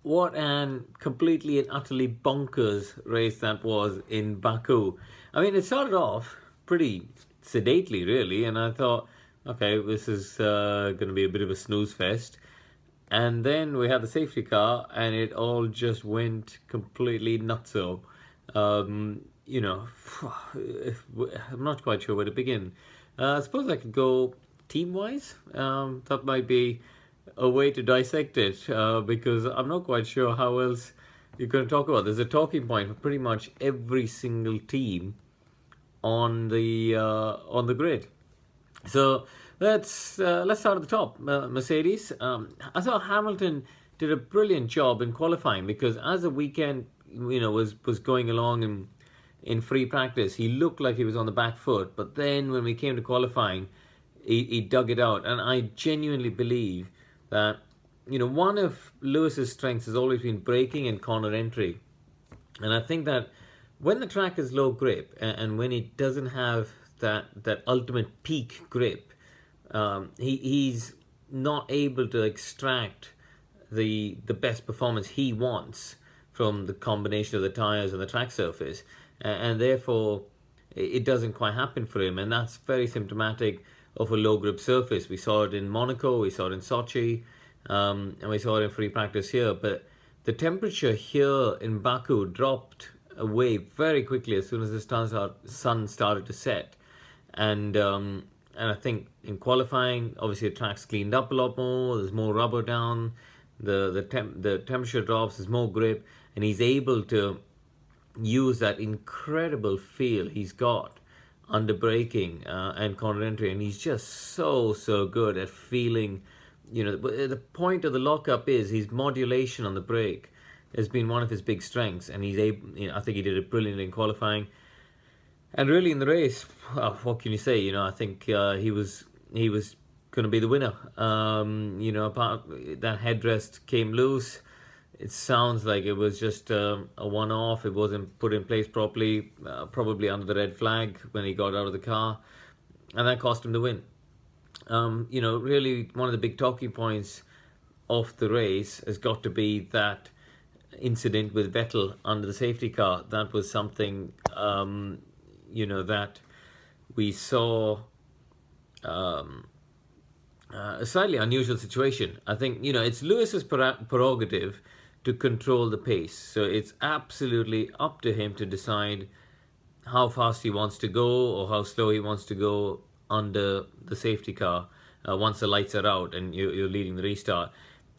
What an completely and utterly bonkers race that was in Baku. I mean, it started off pretty sedately, really, and I thought, okay, this is going to be a bit of a snooze fest. And then we had the safety car, and it all just went completely nutso. You know, I'm not quite sure where to begin. I suppose I could go team-wise. That might be a way to dissect it, because I'm not quite sure how else you're going to talk about. There's a talking point for pretty much every single team on the grid. So let's start at the top. Mercedes. I thought Hamilton did a brilliant job in qualifying, because as the weekend was going along in free practice, he looked like he was on the back foot. But then when we came to qualifying, he dug it out, and I genuinely believe that one of Lewis's strengths has always been braking and corner entry, and I think that when the track is low grip and when he doesn't have that ultimate peak grip, he's not able to extract the best performance he wants from the combination of the tires and the track surface, and therefore it doesn't quite happen for him, and that's very symptomatic of a low grip surface. We saw it in Monaco, we saw it in Sochi, and we saw it in free practice here. But the temperature here in Baku dropped away very quickly as soon as the sun started to set, and I think in qualifying, obviously the track's cleaned up a lot more. There's more rubber down, the temperature drops, there's more grip, and he's able to use that incredible feel he's got under braking and corner entry, and he's just so good at feeling. The point of the lockup is his modulation on the brake has been one of his big strengths, and he's able. I think he did it brilliantly in qualifying, and really in the race. What can you say? I think he was going to be the winner. Apart that headrest came loose. It sounds like it was just a one-off. It wasn't put in place properly, probably under the red flag when he got out of the car, and that cost him the win. Really one of the big talking points of the race has got to be that incident with Vettel under the safety car. That was something, that we saw a slightly unusual situation. I think, it's Lewis's prerogative to control the pace. So it's absolutely up to him to decide how fast he wants to go or how slow he wants to go under the safety car once the lights are out and you're leading the restart.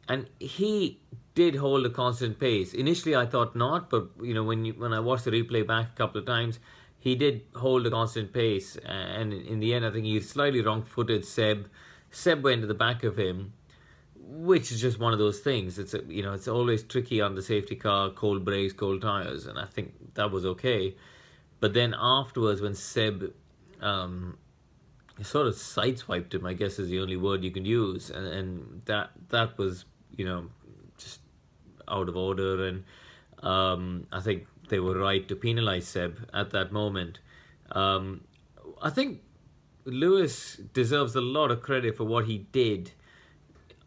And he did hold a constant pace. Initially, I thought not, but when I watched the replay back a couple of times, he did hold a constant pace. And in the end, I think he slightly wrong-footed Seb. Seb went to the back of him, which is just one of those things. It's always tricky on the safety car, cold brakes, cold tires, and I think that was okay. But then afterwards, when Seb sort of sideswiped him, I guess is the only word you can use, and that was just out of order, and I think they were right to penalise Seb at that moment. I think Lewis deserves a lot of credit for what he did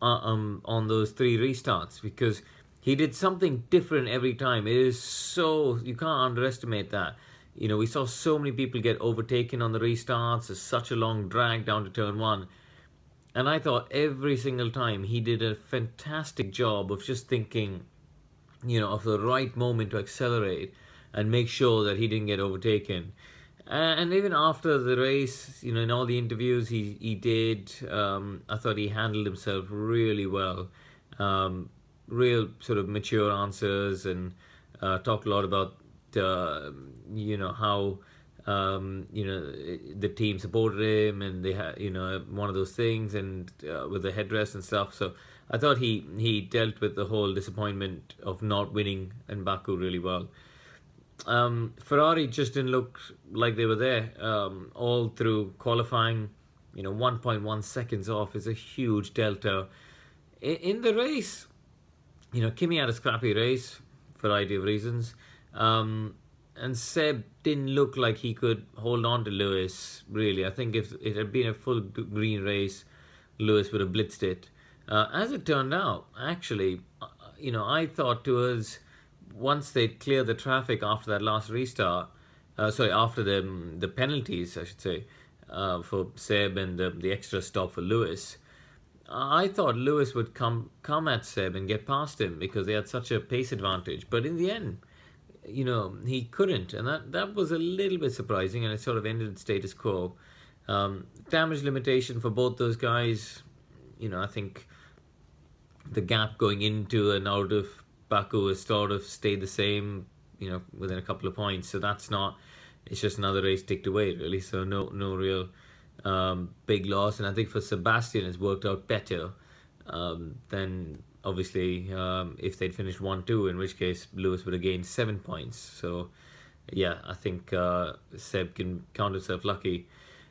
on those 3 restarts, because he did something different every time. It is so, you can't underestimate that. We saw so many people get overtaken on the restarts. There's such a long drag down to turn 1. And I thought every single time he did a fantastic job of just thinking, of the right moment to accelerate and make sure that he didn't get overtaken. And even after the race, in all the interviews he did, I thought he handled himself really well. Real sort of mature answers, and talked a lot about how the team supported him, and they had one of those things, and with the headrest and stuff. So I thought he dealt with the whole disappointment of not winning in Baku really well. Ferrari just didn't look like they were there all through qualifying. 1.1 seconds off is a huge delta. In the race, Kimi had a scrappy race for a variety of reasons. And Seb didn't look like he could hold on to Lewis, really. I think if it had been a full green race, Lewis would have blitzed it. As it turned out, actually, I thought towards once they cleared the traffic after that last restart, after the penalties, I should say, for Seb and the extra stop for Lewis. I thought Lewis would come at Seb and get past him because they had such a pace advantage. But in the end, he couldn't, and that was a little bit surprising, and it sort of ended status quo. Damage limitation for both those guys. I think the gap going into and out of Baku has sort of stayed the same, within a couple of points. So that's not. It's just another race ticked away, really. So no real big loss. And I think for Sebastian, it's worked out better than obviously if they'd finished 1-2, in which case Lewis would have gained 7 points. So yeah, I think Seb can count himself lucky.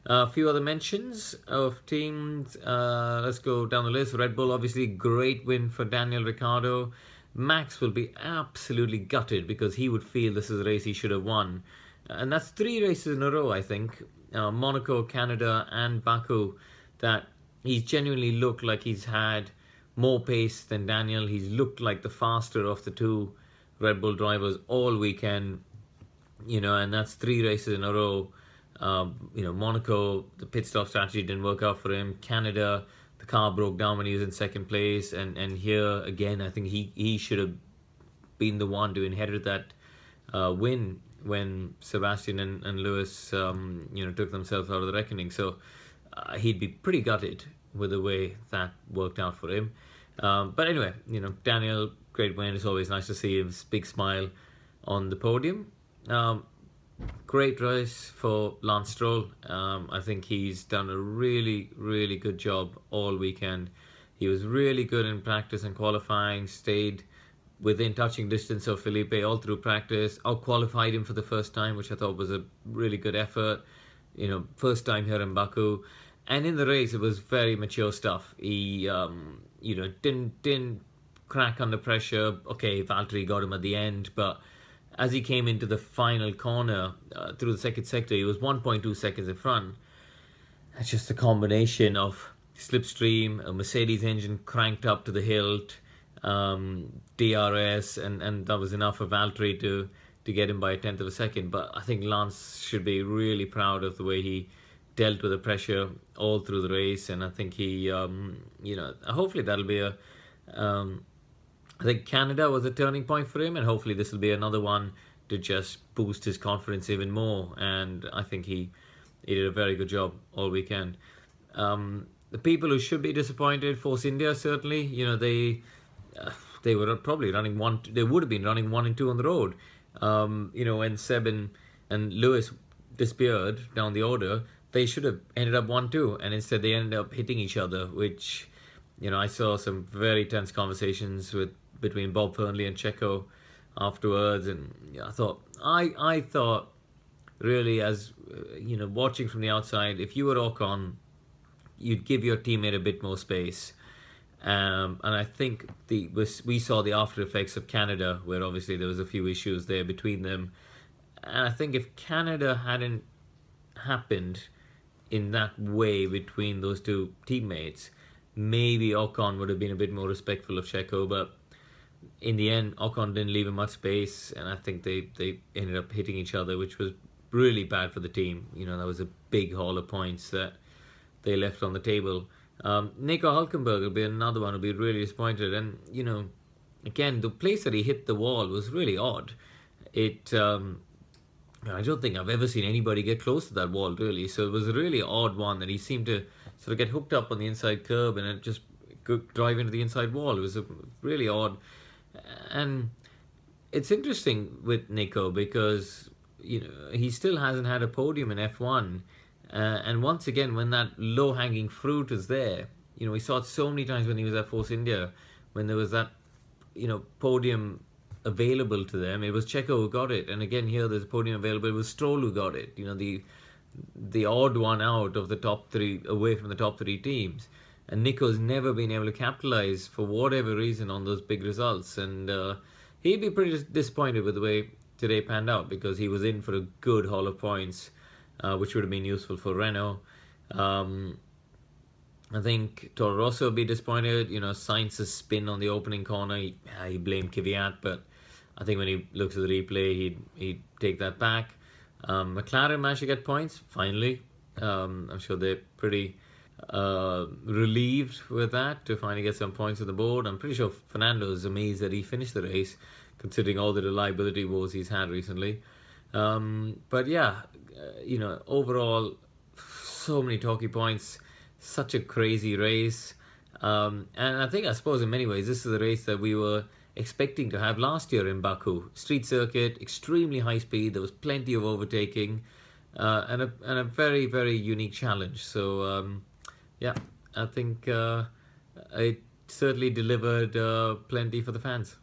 A few other mentions of teams. Let's go down the list. Red Bull, obviously, great win for Daniel Ricciardo. Max will be absolutely gutted because he would feel this is a race he should have won. And that's 3 races in a row, I think. Monaco, Canada and Baku, that he's genuinely looked like he's had more pace than Daniel. He's looked like the faster of the 2 Red Bull drivers all weekend. And that's 3 races in a row. Monaco, the pit stop strategy didn't work out for him. Canada, the car broke down when he was in 2nd place. And here, again, I think he should have been the one to inherit that win when Sebastian and Lewis, took themselves out of the reckoning. So he'd be pretty gutted with the way that worked out for him. But anyway, Daniel, great win. It's always nice to see his big smile on the podium. Great race for Lance Stroll. I think he's done a really, really good job all weekend. He was really good in practice and qualifying, stayed within touching distance of Felipe all through practice, out-qualified him for the first time, which I thought was a really good effort. First time here in Baku. And in the race, it was very mature stuff. He, didn't crack under pressure. Okay, Valtteri got him at the end, but as he came into the final corner through the 2nd sector, he was 1.2 seconds in front. That's just a combination of slipstream, a Mercedes engine cranked up to the hilt, DRS, and that was enough for Valtteri to get him by a 1/10 of a second. But I think Lance should be really proud of the way he dealt with the pressure all through the race, and I think he, hopefully that'll be I think Canada was a turning point for him, and hopefully this will be another one to just boost his confidence even more. And I think he did a very good job all weekend. The people who should be disappointed, Force India certainly, they were probably running they would have been running 1 and 2 on the road. When Seb and Lewis disappeared down the order, they should have ended up 1-2, and instead they ended up hitting each other, which, I saw some very tense conversations between Bob Fernley and Checo afterwards, and I thought really, as watching from the outside, if you were Ocon, you'd give your teammate a bit more space. And I think we saw the after effects of Canada, where obviously there was a few issues there between them. And I think if Canada hadn't happened in that way between those 2 teammates, maybe Ocon would have been a bit more respectful of Checo. But in the end, Ocon didn't leave him much space, and I think they ended up hitting each other, which was really bad for the team. That was a big haul of points that they left on the table. Nico Hülkenberg will be another one who'll be really disappointed. And, again, the place that he hit the wall was really odd. I don't think I've ever seen anybody get close to that wall, really. So it was a really odd one that he seemed to sort of get hooked up on the inside curb and it just drive into the inside wall. It was really odd. And it's interesting with Nico because, he still hasn't had a podium in F1. And once again, when that low-hanging fruit is there, we saw it so many times when he was at Force India, when there was that, podium available to them. It was Checo who got it, and again here there's a podium available. It was Stroll who got it. The odd one out of the top 3, away from the top 3 teams. And Nico's never been able to capitalize for whatever reason on those big results, and he'd be pretty disappointed with the way today panned out because he was in for a good haul of points. Which would have been useful for Renault. I think Toro Rosso will be disappointed. You know, Sainz's spin on the opening corner, he blamed Kvyat, but I think when he looks at the replay, he'd take that back. McLaren managed to get points, finally. I'm sure they're pretty relieved with that to finally get some points on the board. I'm pretty sure Fernando's amazed that he finished the race, considering all the reliability woes he's had recently. But yeah, you know, overall, so many talkie points, such a crazy race. And I suppose in many ways, this is the race that we were expecting to have last year in Baku. Street circuit, extremely high speed, there was plenty of overtaking, and a very, very unique challenge. So, yeah, I think it certainly delivered plenty for the fans.